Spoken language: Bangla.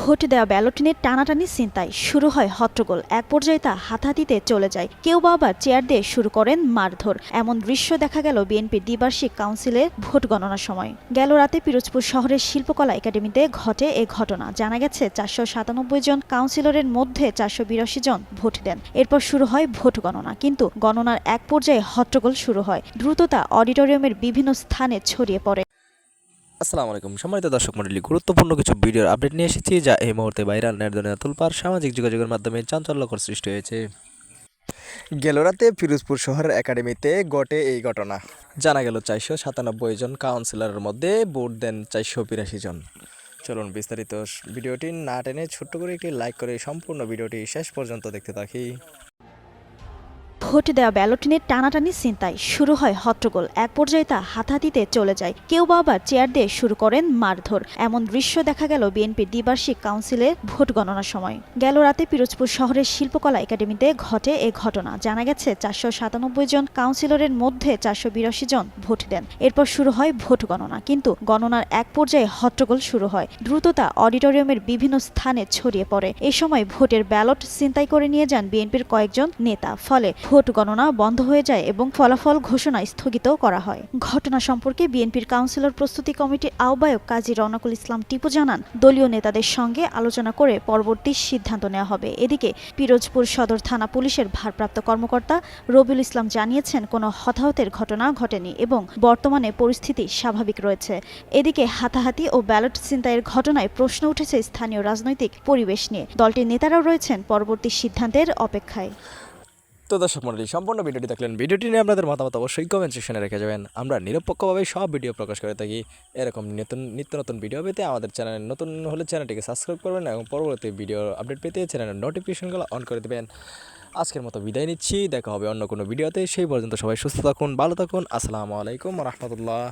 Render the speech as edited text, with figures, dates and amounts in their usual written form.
ভোট দেওয়া ব্যালট নিয়ে টানাটানি ছিনতাই শুরু হয় হট্টগোল। এক পর্যায়ে তা হাতাহাতিতে চলে যায়। কেউ বা আবার চেয়ার দিয়ে শুরু করেন মারধর। এমন দৃশ্য দেখা গেল বিএনপির দ্বিবার্ষিক কাউন্সিলের ভোট গণনার সময়। গেল রাতে পিরোজপুর শহরের শিল্পকলা একাডেমিতে ঘটে এ ঘটনা। জানা গেছে 497 জন কাউন্সিলরের মধ্যে 482 জন ভোট দেন। এরপর শুরু হয় ভোট গণনা, কিন্তু গণনার এক পর্যায়ে হট্টগোল শুরু হয়। দ্রুততা অডিটোরিয়ামের বিভিন্ন স্থানে ছড়িয়ে পড়ে। আসসালামু আলাইকুম সম্মানিত দর্শক মণ্ডলী, গুরুত্বপূর্ণ কিছু ভিডিওর আপডেট নিয়ে এসেছি যা এই মুহূর্তে ভাইরাল নেটদুনিয়া তুলপার সামাজিক যোগাযোগের মাধ্যমে চাঞ্চল্যকর সৃষ্টি হয়েছে। গেল রাতে পিরোজপুর শহরের একাডেমিতে ঘটে এই ঘটনা। জানা গেল 497 জন কাউন্সিলরের মধ্যে ভোট দেন 482 জন। চলুন বিস্তারিত ভিডিওটি না টেনে ছোট্ট করে একটি লাইক করে সম্পূর্ণ ভিডিওটি শেষ পর্যন্ত দেখতে থাকি। ভোট দেওয়া ব্যালট নিয়ে টানাটানি ছিনতাই শুরু হয় হট্টগোল। এক পর্যায়ে তা হাতাহাতিতে চলে যায়। কেউ বা আবার চেয়ার দিয়ে শুরু করেন মারধর। এমন দৃশ্য দেখা গেল বিএনপির দ্বিবার্ষিক কাউন্সিলের ভোট গণনার সময়। গেল রাতে পিরোজপুর শহরের শিল্পকলা একাডেমিতে ঘটে এ ঘটনা। জানা গেছে 497 জন কাউন্সিলরের মধ্যে 482 জন ভোট দেন। এরপর শুরু হয় ভোট গণনা, কিন্তু গণনার এক পর্যায়ে হট্টগোল শুরু হয়। দ্রুততা অডিটোরিয়ামের বিভিন্ন স্থানে ছড়িয়ে পড়ে। এ সময় ভোটের ব্যালট ছিনতাই করে নিয়ে যান বিএনপির কয়েকজন নেতা। ফলে ভোট গণনা বন্ধ হয়ে যায় এবং ফলাফল ঘোষণা স্থগিত করা হয়। ঘটনা সম্পর্কে বিএনপির কাউন্সিলর প্রস্তুতি কমিটির আহ্বায়ক কাজী রওনাকুল ইসলাম টিপু জানান, দলীয় নেতাদের সঙ্গে আলোচনা করে পরবর্তী সিদ্ধান্ত নেওয়া হবে। এদিকে পিরোজপুর সদর থানা পুলিশের ভারপ্রাপ্ত কর্মকর্তা রবিউল ইসলাম জানিয়েছেন, কোনো হতাহতের ঘটনা ঘটেনি এবং বর্তমানে পরিস্থিতি স্বাভাবিক রয়েছে। এদিকে হাতাহাতি ও ব্যালট ছিনতাইয়ের ঘটনায় প্রশ্ন উঠেছে স্থানীয় রাজনৈতিক পরিবেশ নিয়ে। দলটির নেতারাও রয়েছেন পরবর্তী সিদ্ধান্তের অপেক্ষায়। তো দর্শক মণ্ডলী, সম্পূর্ণ ভিডিওটি দেখলেন। ভিডিওটি নিয়ে আপনাদের মতামত অবশ্যই কমেন্ট সেকশনে রেখে যাবেন। আমরা নিরপেক্ষভাবে সব ভিডিও প্রকাশ করে থাকি। এরকম নিত্য নতুন ভিডিও পেতে আমাদের চ্যানেল নতুন হলে চ্যানেলটিকে সাবস্ক্রাইব করবেন এবং পরবর্তী ভিডিও আপডেট পেতে চ্যানেলের নোটিফিকেশনগুলো অন করে দেবেন। আজকের মতো বিদায় নিচ্ছি, দেখা হবে অন্য কোনো ভিডিওতে। সেই পর্যন্ত সবাই সুস্থ থাকুন, ভালো থাকুন। আসসালামু আলাইকুম রহমতুল্লাহ।